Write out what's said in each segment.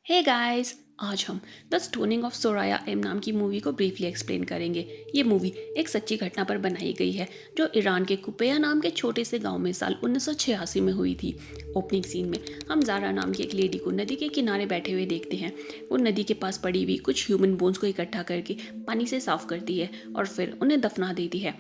Hey guys, आज हम the stoning of सोराया M नाम की मूवी को ब्रीफली एक्सप्लेन करेंगे। ये मूवी एक सच्ची घटना पर बनाई गई है जो ईरान के कुपेया नाम के छोटे से गांव में साल 1986 में हुई थी। ओपनिंग सीन में हम जारा नाम की एक लेडी को नदी के किनारे बैठे हुए देखते हैं। वो नदी के पास पड़ी हुई कुछ ह्यूमन बोन्स को इकट्ठा करके पानी से साफ करती है और फिर उन्हें दफना देती है।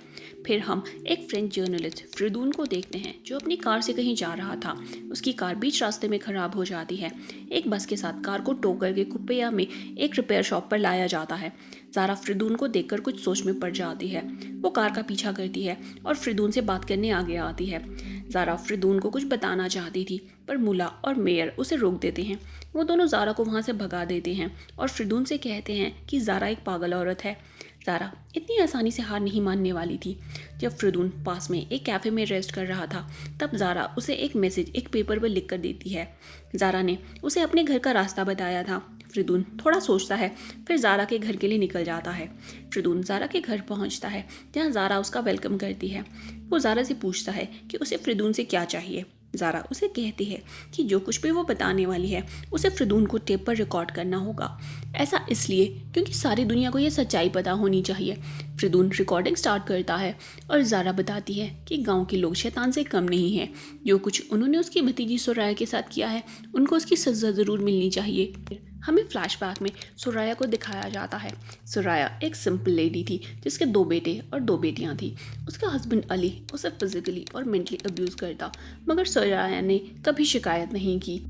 फिर हम एक फ्रेंच जर्नलिस्ट फ्रिदून को देखते हैं जो अपनी कार से कहीं जा रहा था। उसकी कार बीच रास्ते में खराब हो जाती है। एक बस के साथ कार को टो करके कुपेया में एक रिपेयर शॉप पर लाया जाता है। जारा फ्रिदून को देखकर कुछ सोच में पड़ जाती है। वो कार का पीछा करती है और फ्रिदून से बात करने आगे आती है। जारा फ्रिदून को कुछ बताना चाहती थी पर मुला और मेयर उसे रोक देते हैं। वो दोनों जारा को वहाँ से भगा देते हैं और फ्रिदून से कहते हैं कि जारा एक पागल औरत है। जारा इतनी आसानी से हार नहीं मानने वाली थी। जब फ्रिदून पास में एक कैफ़े में रेस्ट कर रहा था तब जारा उसे एक मैसेज एक पेपर पर लिख कर देती है। जारा ने उसे अपने घर का रास्ता बताया था। फ्रिदून थोड़ा सोचता है फिर जारा के घर के लिए निकल जाता है। फ्रिदून जारा के घर पहुंचता है जहां जारा उसका वेलकम करती है। वो जारा से पूछता है कि उसे फ्रिदून से क्या चाहिए। जारा उसे कहती है कि जो कुछ भी वो बताने वाली है उसे फ्रिदून को टेप पर रिकॉर्ड करना होगा। ऐसा इसलिए क्योंकि सारी दुनिया को ये सच्चाई पता होनी चाहिए। फ्रिदून रिकॉर्डिंग स्टार्ट करता है और जारा बताती है कि गांव के लोग शैतान से कम नहीं हैं। जो कुछ उन्होंने उसकी भतीजी सोराया के साथ किया है उनको उसकी सज़ा ज़रूर मिलनी चाहिए। हमें फ्लैशबैक में सोराया को दिखाया जाता है। सोराया एक सिंपल लेडी थी जिसके 2 बेटे और 2 बेटियां थी। उसका हस्बैंड अली उसे फिजिकली और मेंटली अब्यूज़ करता मगर सोराया ने कभी शिकायत नहीं की।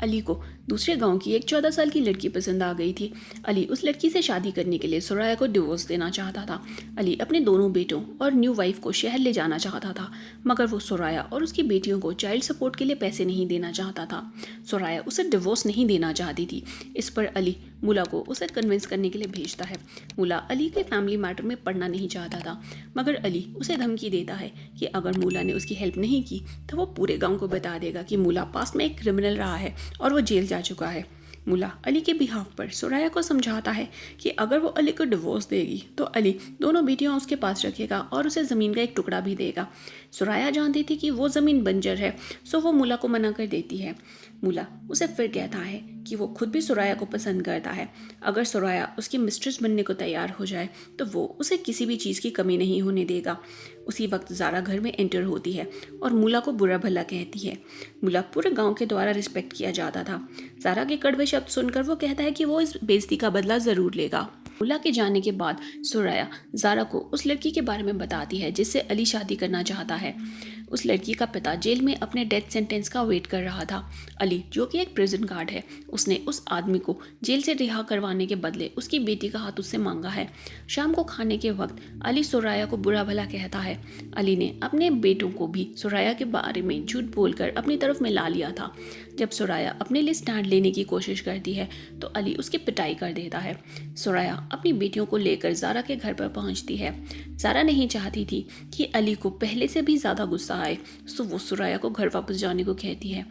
अली को दूसरे गांव की एक 14 साल की लड़की पसंद आ गई थी। अली उस लड़की से शादी करने के लिए सोराया को डिवोर्स देना चाहता था। अली अपने दोनों बेटों और न्यू वाइफ को शहर ले जाना चाहता था मगर वो सोराया और उसकी बेटियों को चाइल्ड सपोर्ट के लिए पैसे नहीं देना चाहता था। सोराया उसे डिवोर्स नहीं देना चाहती थी। इस पर अली मुला को उसे कन्विंस करने के लिए भेजता है। मुला अली के फैमिली मैटर में पढ़ना नहीं चाहता था मगर अली उसे धमकी देता है कि अगर मुला ने उसकी हेल्प नहीं की तो वो पूरे गांव को बता देगा कि मुला पास्ट में एक क्रिमिनल रहा है और वो जेल जा चुका है। मुला अली के बिहाफ पर सोराया को समझाता है कि अगर वो अली को डिवोर्स देगी तो अली दोनों बेटियां उसके पास रखेगा और उसे ज़मीन का एक टुकड़ा भी देगा। सोराया जानती थी कि वो ज़मीन बंजर है सो वो मुला को मना कर देती है। मुला उसे फिर कहता है कि वो खुद भी सोराया को पसंद करता है। अगर सोराया उसकी मिस्ट्रेस बनने को तैयार हो जाए तो वो उसे किसी भी चीज़ की कमी नहीं होने देगा। उसी वक्त जारा घर में एंटर होती है और मुला को बुरा भला कहती है। मुला पूरे गांव के द्वारा रिस्पेक्ट किया जाता था। जारा के कड़वे शब्द सुनकर वो कहता है कि वो इस बेइज्जती का बदला ज़रूर लेगा। मुला के जाने के बाद सोराया जारा को उस लड़की के बारे में बताती है जिससे अली शादी करना चाहता है। उस लड़की का पिता जेल में अपने डेथ सेंटेंस का वेट कर रहा था। अली जो कि एक प्रिजन गार्ड है उसने उस आदमी को जेल से रिहा करवाने के बदले उसकी बेटी का हाथ उससे मांगा है। शाम को खाने के वक्त अली सोराया को बुरा भला कहता है। अली ने अपने बेटों को भी सोराया के बारे में झूठ बोलकर अपनी तरफ मिला लिया था। जब सोराया अपने लिए स्टैंड लेने की कोशिश करती है तो अली उसकी पिटाई कर देता है। सोराया अपनी बेटियों को लेकर जारा के घर पर पहुंचती है। जारा नहीं चाहती थी कि अली को पहले से भी ज़्यादा गुस्सा आए सो वो सोराया को घर वापस जाने को कहती है।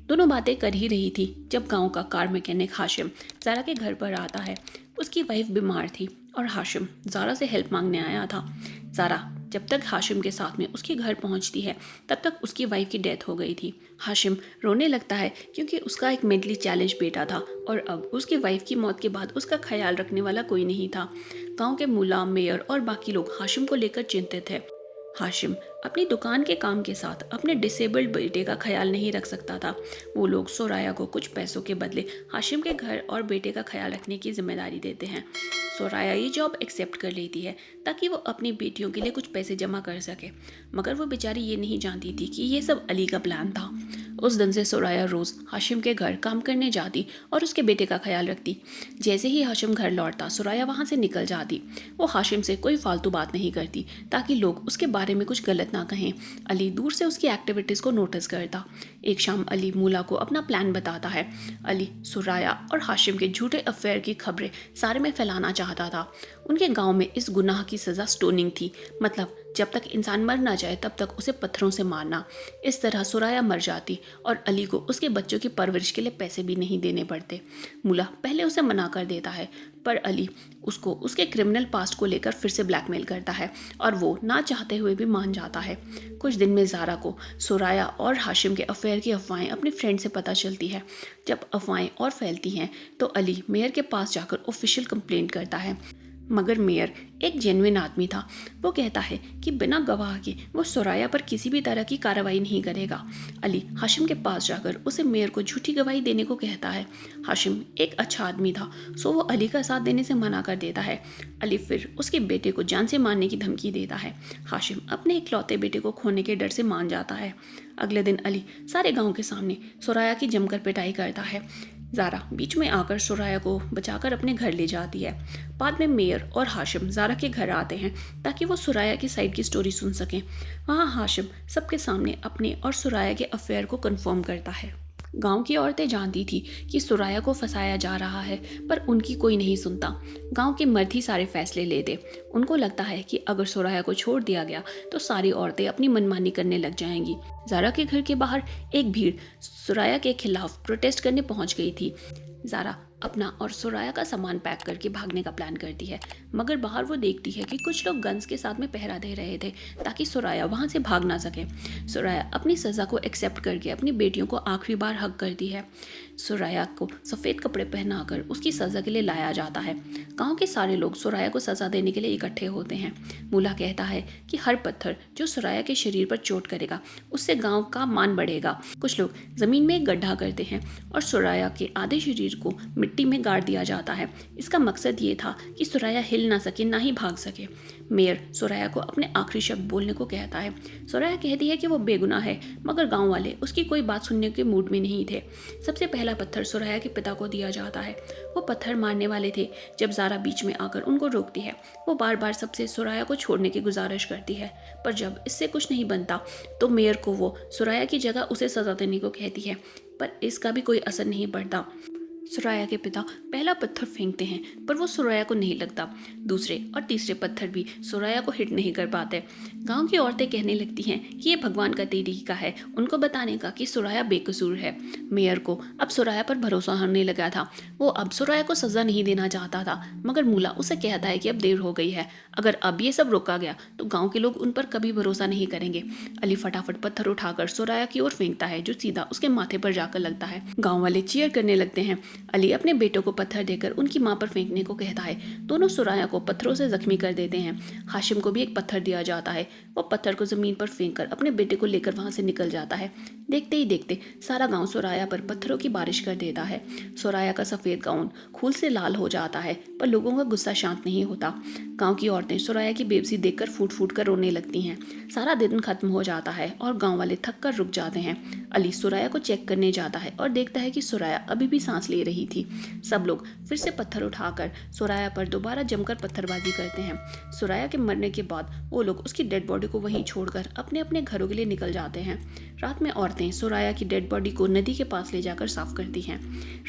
दोनों बातें कर ही रही थी जब गांव का कार मैकेनिक हाशिम जारा के घर पर आता है। उसकी वाइफ बीमार थी और हाशिम जारा से हेल्प मांगने आया था। जारा जब तक हाशिम के साथ में उसके घर पहुंचती है तब तक उसकी वाइफ की डेथ हो गई थी। हाशिम रोने लगता है क्योंकि उसका एक मेंटली चैलेंज बेटा था और अब उसकी वाइफ की मौत के बाद उसका ख्याल रखने वाला कोई नहीं था। गांव के मुला, मेयर और बाकी लोग हाशिम को लेकर चिंतित है। हाशिम अपनी दुकान के काम के साथ अपने डिसेबल्ड बेटे का ख्याल नहीं रख सकता था। वो लोग सोराया को कुछ पैसों के बदले हाशिम के घर और बेटे का ख्याल रखने की जिम्मेदारी देते हैं। सोराया ये जॉब एक्सेप्ट कर लेती है ताकि वो अपनी बेटियों के लिए कुछ पैसे जमा कर सके मगर वो बेचारी ये नहीं जानती थी कि ये सब अली का प्लान था। उस दिन से सोराया रोज़ हाशिम के घर काम करने जाती और उसके बेटे का ख्याल रखती। जैसे ही हाशिम घर लौटता सोराया वहाँ से निकल जाती। वो हाशिम से कोई फालतू बात नहीं करती ताकि लोग उसके बारे में कुछ गलत ना कहें। अली दूर से उसकी एक्टिविटीज़ को नोटिस करता। एक शाम अली मुला को अपना प्लान बताता है। अली सोराया और हाशिम के झूठे अफेयर की खबरें सारे में फैलाना चाहता था। उनके गांव में इस गुनाह की सज़ा स्टोनिंग थी, मतलब जब तक इंसान मर ना जाए तब तक उसे पत्थरों से मारना। इस तरह सुराया मर जाती और अली को उसके बच्चों की परवरिश के लिए पैसे भी नहीं देने पड़ते। मुला पहले उसे मना कर देता है, पर अली उसको उसके क्रिमिनल पास्ट को लेकर फिर से ब्लैकमेल करता है और वो ना चाहते हुए भी मान जाता है। कुछ दिन में ज़ारा को सुराया और हाशिम के अफेयर की अफवाहें अपनी फ्रेंड से पता चलती है। जब अफवाहें और फैलती हैं तो अली मेयर के पास जाकर ऑफिशियल कंप्लेंट करता है, मगर मेयर एक जेन्युइन आदमी था। वो कहता है कि बिना गवाह के वो सुराया पर किसी भी तरह की कार्रवाई नहीं करेगा। अली हाशिम के पास जाकर उसे मेयर को झूठी गवाही देने को कहता है। हाशिम एक अच्छा आदमी था, सो वो अली का साथ देने से मना कर देता है। अली फिर उसके बेटे को जान से मारने की धमकी देता है। हाशिम अपने इकलौते बेटे को खोने के डर से मान जाता है। अगले दिन अली सारे गाँव के सामने सुराया की जमकर पिटाई करता है। ज़ारा बीच में आकर सुराया को बचाकर अपने घर ले जाती है। बाद में मेयर और हाशिम ज़ारा के घर आते हैं ताकि वो सुराया की साइड की स्टोरी सुन सकें। वहाँ हाशिम सबके सामने अपने और सुराया के अफेयर को कंफर्म करता है। गांव की औरतें जानती थी कि सुराया को फंसाया जा रहा है, पर उनकी कोई नहीं सुनता। गांव के मर्द ही सारे फैसले लेते। उनको लगता है कि अगर सुराया को छोड़ दिया गया तो सारी औरतें अपनी मनमानी करने लग जाएंगी। ज़ारा के घर के बाहर एक भीड़ सुराया के खिलाफ प्रोटेस्ट करने पहुंच गई थी। ज़ारा अपना और सुराया का सामान पैक करके भागने का प्लान करती है, मगर बाहर वो देखती है कि कुछ लोग गन्स के साथ में पहरा दे रहे थे ताकि सुराया वहाँ से भाग ना सके। सुराया अपनी सज़ा को एक्सेप्ट करके अपनी बेटियों को आखिरी बार हक करती है। सुराया को सफ़ेद कपड़े पहनाकर उसकी सज़ा के लिए लाया जाता है। गांव के सारे लोग सुराया को सज़ा देने के लिए इकट्ठे होते हैं। मुला कहता है कि हर पत्थर जो सुराया के शरीर पर चोट करेगा उससे गांव का मान बढ़ेगा। कुछ लोग ज़मीन में एक गड्ढा करते हैं और सुराया के आधे शरीर को मिट्टी में गाड़ दिया जाता है। इसका मकसद ये था कि सुराया हिल ना सके, ना ही भाग सके। मेयर सुराया को अपने आखिरी शब्द बोलने को कहता है। सुराया कहती है कि वो बेगुनाह है, मगर गांव वाले उसकी कोई बात सुनने के मूड में नहीं थे। सबसे पहला पत्थर सुराया के पिता को दिया जाता है। वो पत्थर मारने वाले थे जब ज़ारा बीच में आकर उनको रोकती है। वो बार बार सबसे सुराया को छोड़ने की गुजारिश करती है, पर जब इससे कुछ नहीं बनता तो मेयर को वो सुराया की जगह उसे सज़ा देने को कहती है, पर इसका भी कोई असर नहीं पड़ता। सुराया के पिता पहला पत्थर फेंकते हैं, पर वो सुराया को नहीं लगता। दूसरे और तीसरे पत्थर भी सुराया को हिट नहीं कर पाते। गांव की औरतें कहने लगती हैं कि ये भगवान का तरीका है उनको बताने का कि सुराया बेकसूर है। मेयर को अब सुराया पर भरोसा होने लगा था। वो अब सुराया को सज़ा नहीं देना चाहता था, मगर मुला उसे कहता है कि अब देर हो गई है। अगर अब ये सब रोका गया तो गाँव के लोग उन पर कभी भरोसा नहीं करेंगे। अली फटाफट पत्थर उठाकर सुराया की ओर फेंकता है, जो सीधा उसके माथे पर जाकर लगता है। गाँव वाले चीयर करने लगते हैं। अली अपने बेटों को पत्थर देकर उनकी मां पर फेंकने को कहता है। दोनों सुराया को पत्थरों से जख्मी कर देते हैं। हाशिम को भी एक पत्थर दिया जाता है। वो पत्थर को ज़मीन पर फेंककर अपने बेटे को लेकर वहां से निकल जाता है। देखते ही देखते सारा गांव सुराया पर पत्थरों की बारिश कर देता है। सुराया का सफ़ेद गाउन खून से लाल हो जाता है, पर लोगों का गुस्सा शांत नहीं होता। गाँव की औरतें सुराया की बेबसी देखकर फूट फूट कर रोने लगती हैं। सारा दिन खत्म हो जाता है और गाँव वाले थक कर रुक जाते हैं। अली सुराया को चेक करने जाता है और देखता है कि सुराया अभी भी सांस ले रही थी। सब लोग फिर से पत्थर उठाकर सुराया पर दोबारा जमकर पत्थरबाजी करते हैं। सुराया के मरने के बाद वो लोग उसकी डेड बॉडी को वहीं छोड़कर अपने अपने घरों के लिए निकल जाते हैं। रात में औरतें सुराया की डेड बॉडी को नदी के पास ले जाकर साफ करती हैं।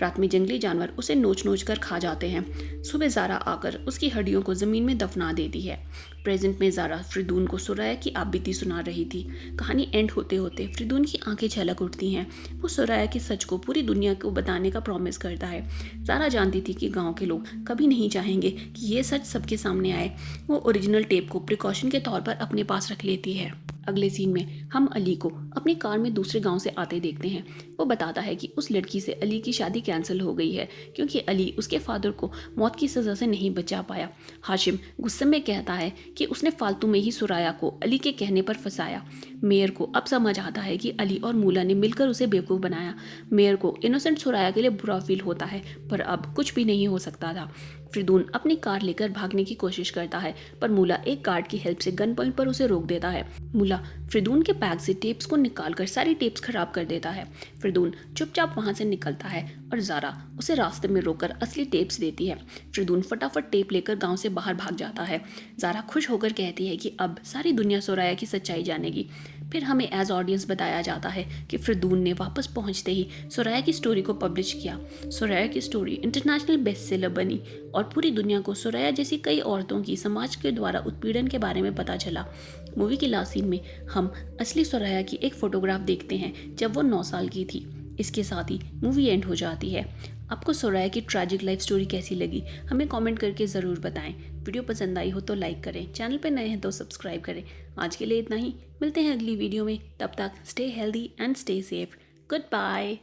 रात में जंगली जानवर उसे नोच नोच कर खा जाते हैं। सुबह ज़ारा आकर उसकी हड्डियों को ज़मीन में दफना देती है। प्रेजेंट में ज़ारा फ्रिदून को सुराया की आपबीती सुना रही थी। कहानी एंड होते होते फ्रिदून की आंखें छलक उठती हैं। वो सुराया के सच को पूरी दुनिया को बताने का प्रॉमिस करता है। ज़ारा जानती थी कि गांव के लोग कभी नहीं चाहेंगे कि ये सच सबके सामने आए। वो ओरिजिनल टेप को प्रिकॉशन के तौर पर अपने पास रख लेती है। अगले सीन में हम अली को अपनी कार में दूसरे गांव से आते देखते हैं। वो बताता है कि उस लड़की से अली की शादी कैंसिल हो गई है क्योंकि अली उसके फादर को मौत की सज़ा से नहीं बचा पाया। हाशिम गुस्से में कहता है कि उसने फालतू में ही सुराया को अली के कहने पर फंसाया। मेयर को अब समझ आता है कि अली और मूला ने मिलकर उसे बेवकूफ़ बनाया। मेयर को इनोसेंट सुराया के लिए बुरा फील होता है, पर अब कुछ भी नहीं हो सकता था। फ्रिदून अपनी कार लेकर भागने की कोशिश करता है, पर मूला एक गार्ड की हेल्प से गन पॉइंट पर उसे रोक देता है। मूला फ्रिदून के बैग से टेप्स को निकालकर सारी टेप्स खराब कर देता है। फ्रिदून चुपचाप वहां से निकलता है और ज़ारा उसे रास्ते में रोककर असली टेप्स देती है। फ्रिदून फटाफट टेप लेकर गांव से बाहर भाग जाता है। ज़ारा खुश होकर कहती है कि अब सारी दुनिया सुराया की सच्चाई जानेगी। फिर हमें एज ऑडियंस बताया जाता है कि फ्रिदून ने वापस पहुंचते ही सुराया की स्टोरी को पब्लिश किया। सुराया की स्टोरी इंटरनेशनल बेस्ट सेलर बनी और पूरी दुनिया को सुरैया जैसी कई औरतों की समाज के द्वारा उत्पीड़न के बारे में पता चला। मूवी की लास्ट सीन में हम असली सुरैया की एक फोटोग्राफ देखते हैं जब वो 9 साल की थी। इसके साथ ही मूवी एंड हो जाती है। आपको सुरैया की ट्रैजिक लाइफ स्टोरी कैसी लगी हमें कमेंट करके ज़रूर बताएं। वीडियो पसंद आई हो तो लाइक करें, चैनल पर नए हैं तो सब्सक्राइब करें। आज के लिए इतना ही, मिलते हैं अगली वीडियो में। तब तक stay healthy and stay safe. Good bye.